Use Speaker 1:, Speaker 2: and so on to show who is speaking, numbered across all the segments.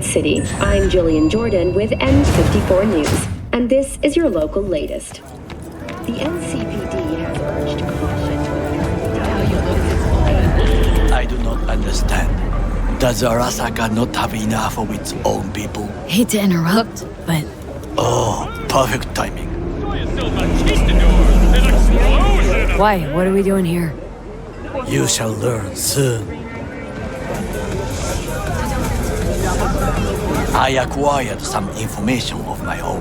Speaker 1: Night City. I'm Jillian Jordan with N54 News, and this is your local latest. The NCPD has urged caution to...
Speaker 2: I do not understand. Does Arasaka not have enough of its own people?
Speaker 3: Hate to interrupt, but...
Speaker 2: Oh, perfect timing.
Speaker 3: Why? What are we doing here?
Speaker 2: You shall learn soon. I acquired some information of my own.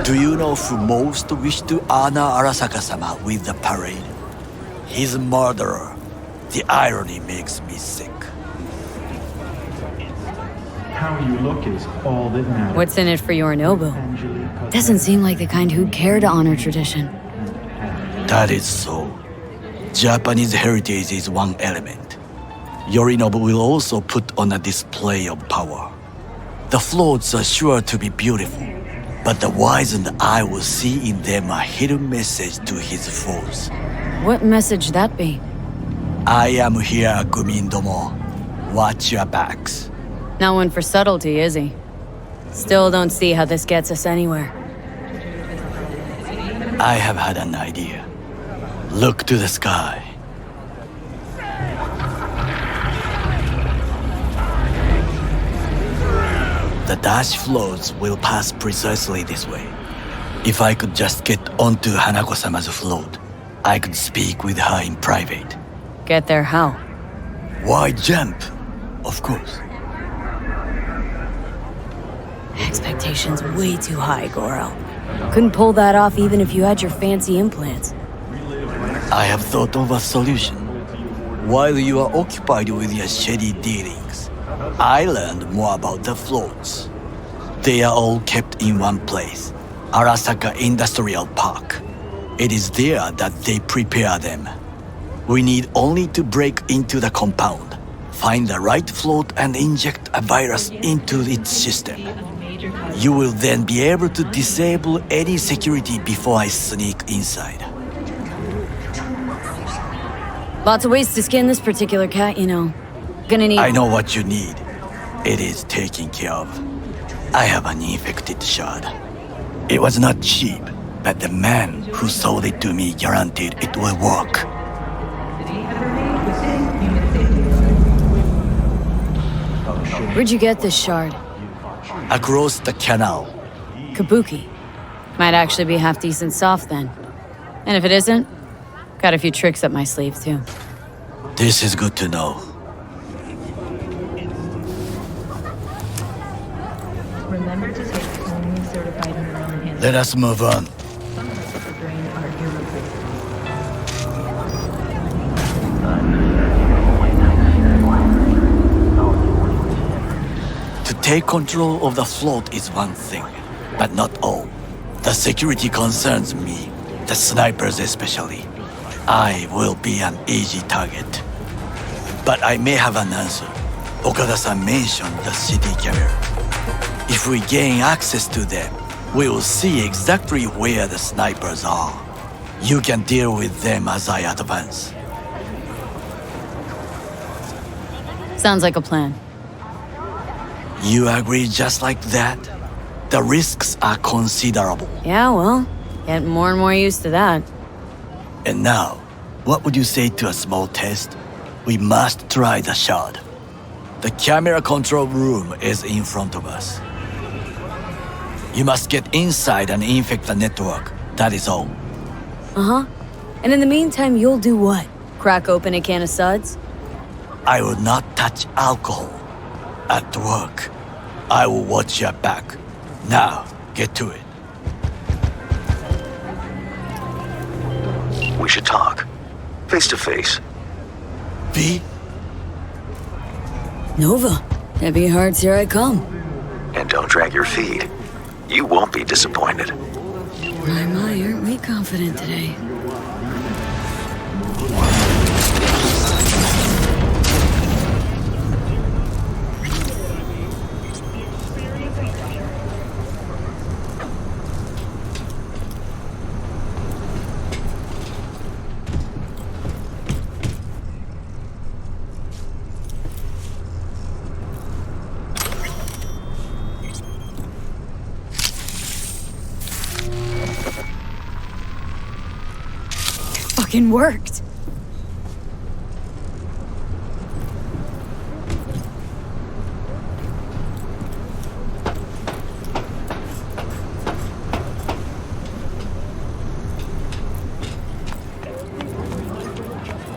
Speaker 2: Do you know who most wished to honor Arasaka-sama with the parade? His murderer. The irony makes me sick.
Speaker 4: How you look is all that matters.
Speaker 3: What's in it for Yorinobu? Doesn't seem like the kind who'd care to honor tradition.
Speaker 2: That is so. Japanese heritage is one element. Yorinobu will also put on a display of power. The floats are sure to be beautiful, but the wizened eye will see in them a hidden message to his foes.
Speaker 3: What message that be?
Speaker 2: I am here, Gumindomo. Watch your backs.
Speaker 3: Not one for subtlety, is he? Still don't see how this gets us anywhere.
Speaker 2: I have had an idea. Look to the sky. The dash floats will pass precisely this way. If I could just get onto Hanako-sama's float, I could speak with her in private.
Speaker 3: Get there how?
Speaker 2: Why jump? Of course.
Speaker 3: Expectations way too high, Goro. Couldn't pull that off even if you had your fancy implants.
Speaker 2: I have thought of a solution. While you are occupied with your shady dealings, I learned more about the floats. They are all kept in one place, Arasaka Industrial Park. It is there that they prepare them. We need only to break into the compound, find the right float and inject a virus into its system. You will then be able to disable any security before I sneak inside.
Speaker 3: Lots of ways to skin this particular cat, you know. Gonna need...
Speaker 2: I know what you need. It is taken care of. I have an infected shard. It was not cheap, but the man who sold it to me guaranteed it will work.
Speaker 3: Where'd you get this shard?
Speaker 2: Across the canal.
Speaker 3: Kabuki. Might actually be half decent soft then. And if it isn't, got a few tricks up my sleeve too.
Speaker 2: This is good to know.
Speaker 5: Remember to take only certified mineral enhancement.
Speaker 2: Let us move on.
Speaker 5: Some methods of the drain are irreplaceable.
Speaker 2: To take control of the float is one thing, but not all. The security concerns me, the snipers especially. I will be an easy target. But I may have an answer. Okada-san mentioned the city carrier. If we gain access to them, we will see exactly where the snipers are. You can deal with them as I advance.
Speaker 3: Sounds like a plan.
Speaker 2: You agree just like that? The risks are considerable.
Speaker 3: Yeah, well, getting more and more used to that.
Speaker 2: And now, what would you say to a small test? We must try the shard. The camera control room is in front of us. You must get inside and infect the network. That is all.
Speaker 3: Uh-huh. And in the meantime, you'll do what? Crack open a can of suds?
Speaker 2: I will not touch alcohol. At work, I will watch your back. Now, get to it.
Speaker 6: We should talk. Face to face.
Speaker 2: V?
Speaker 3: Nova, heavy hearts, here I come.
Speaker 6: And don't drag your feet. You won't be disappointed.
Speaker 3: My, aren't we confident today? fucking worked.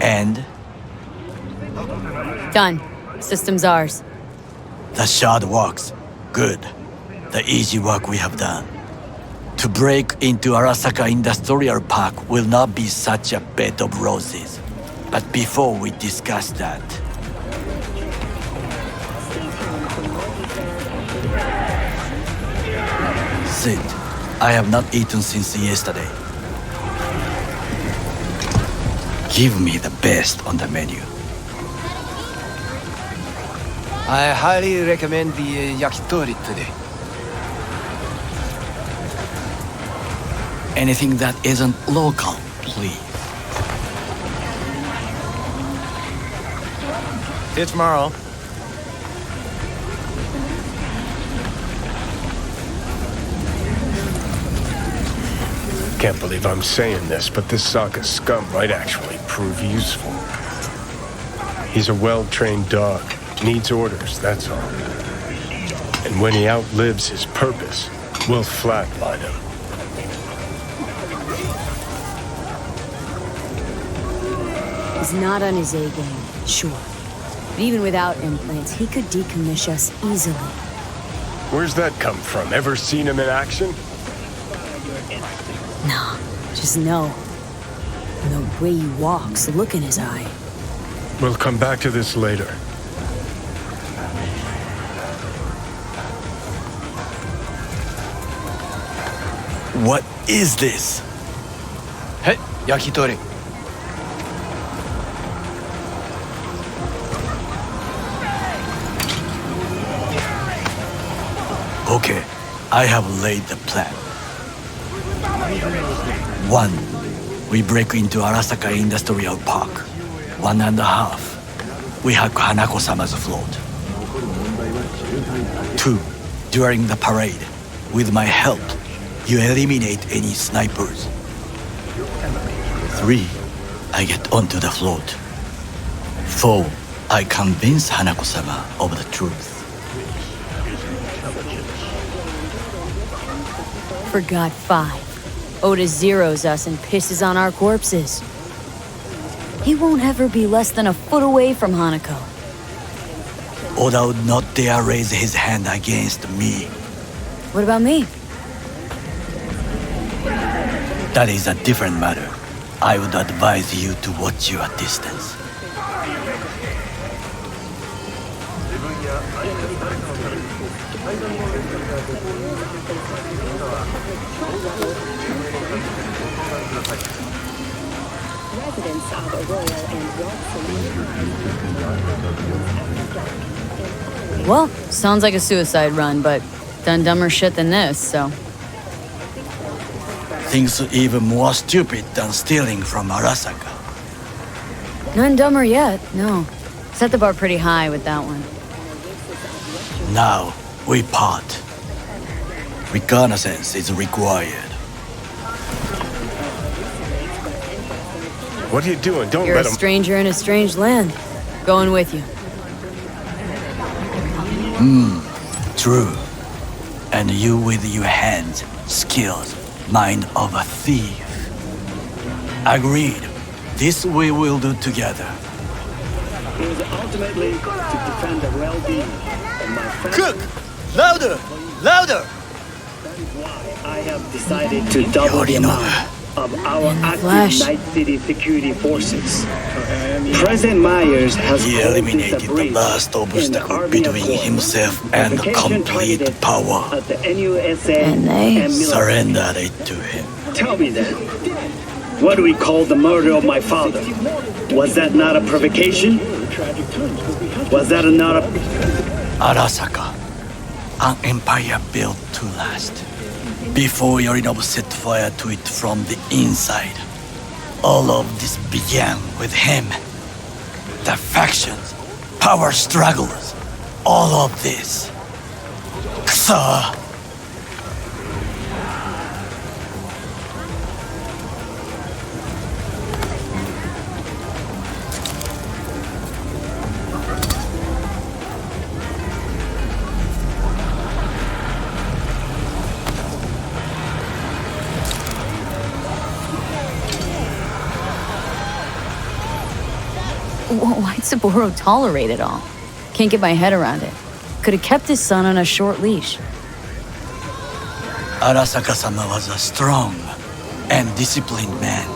Speaker 2: And
Speaker 3: Done. System's ours.
Speaker 2: the shard works. Good. The easy work we have done. To break into Arasaka Industrial Park will not be such a bed of roses. But before we discuss that, sit. I have not eaten since yesterday. Give me the best on the menu.
Speaker 7: I highly recommend the yakitori today.
Speaker 2: Anything that isn't local, please.
Speaker 7: See you tomorrow.
Speaker 8: Can't believe I'm saying this, but this Saka scum might actually prove useful. He's a well-trained dog. Needs orders, that's all. And when he outlives his purpose, we'll flatline him.
Speaker 3: He's not on his A game, sure. But even without implants, he could decommission us easily.
Speaker 8: Where's that come from? Ever seen him in action?
Speaker 3: Nah, just know. And the way he walks, the look in his eye.
Speaker 8: We'll come back to this later.
Speaker 2: What is this?
Speaker 7: Hey, yakitori.
Speaker 2: Okay, I have laid the plan. 1. We break into Arasaka Industrial Park. 1.5. We hack Hanako-sama's float. 2. During the parade, with my help, you eliminate any snipers. 3. I get onto the float. 4. I convince Hanako-sama of the truth.
Speaker 3: Forgot 5. Oda zeroes us and pisses on our corpses. He won't ever be less than a foot away from Hanako.
Speaker 2: Oda would not dare raise his hand against me.
Speaker 3: What about me?
Speaker 2: That is a different matter. I would advise you to watch your distance.
Speaker 1: Residents of Arroyo and Watson.
Speaker 3: Well, sounds like a suicide run, but done dumber shit than this, so.
Speaker 2: Things even more stupid than stealing from Arasaka.
Speaker 3: None dumber yet, no. Set the bar pretty high with that one.
Speaker 2: Now, we part. Reconnaissance is required.
Speaker 8: What are you doing? Don't
Speaker 3: You're a
Speaker 8: let him...
Speaker 3: stranger in a strange land. Going with you.
Speaker 2: True. And you with your hands, skills, mind of a thief. Agreed. This we will do together.
Speaker 9: It is ultimately to defend the well-being of my family.
Speaker 2: Cook! Louder! Louder!
Speaker 9: That is why I have decided to double the amount of our active
Speaker 3: Flash.
Speaker 9: Night City security forces. President Myers has
Speaker 2: He
Speaker 9: called this a
Speaker 2: eliminated the
Speaker 9: breach
Speaker 2: last
Speaker 9: in the
Speaker 2: obstacle
Speaker 9: Army
Speaker 2: between
Speaker 9: Accord.
Speaker 2: himself and
Speaker 9: Provocation
Speaker 2: complete
Speaker 9: targeted
Speaker 2: power.
Speaker 9: At the NUSA
Speaker 3: And they
Speaker 9: military.
Speaker 2: Surrendered it to him.
Speaker 9: Tell me then, what do we call the murder of my father? Was that not a provocation? Was that not a...
Speaker 2: Arasaka, an empire built to last. Before Yorinobu set fire to it from the inside. All of this began with him. The factions, power struggles, all of this. Kusa!
Speaker 3: Why'd Saburo tolerate it all? Can't get my head around it. Could have kept his son on a short leash.
Speaker 2: Arasaka-sama was a strong and disciplined man.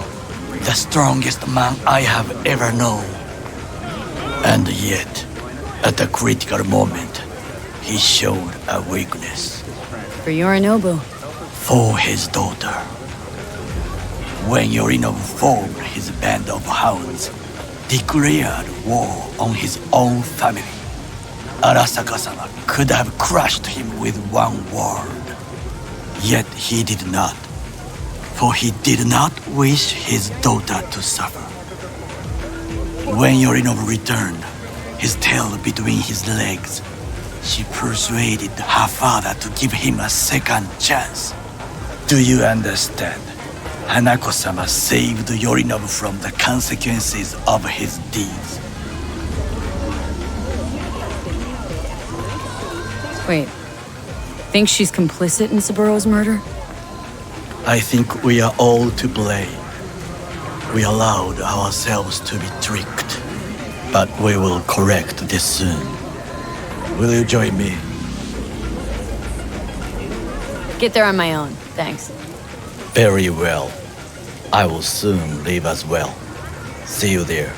Speaker 2: The strongest man I have ever known. And yet, at a critical moment, he showed a weakness.
Speaker 3: For Yorinobu.
Speaker 2: For his daughter. When Yorinobu formed his band of hounds, declared war on his own family, Arasaka-sama could have crushed him with one word. Yet he did not, for he did not wish his daughter to suffer. When Yorinobu returned, his tail between his legs, she persuaded her father to give him a second chance. Do you understand? Hanako-sama saved Yorinobu from the consequences of his deeds.
Speaker 3: Wait. Think she's complicit in Saburo's murder?
Speaker 2: I think we are all to blame. We allowed ourselves to be tricked. But we will correct this soon. Will you join me?
Speaker 3: Get there on my own, thanks.
Speaker 2: Very well. I will soon leave as well. See you there.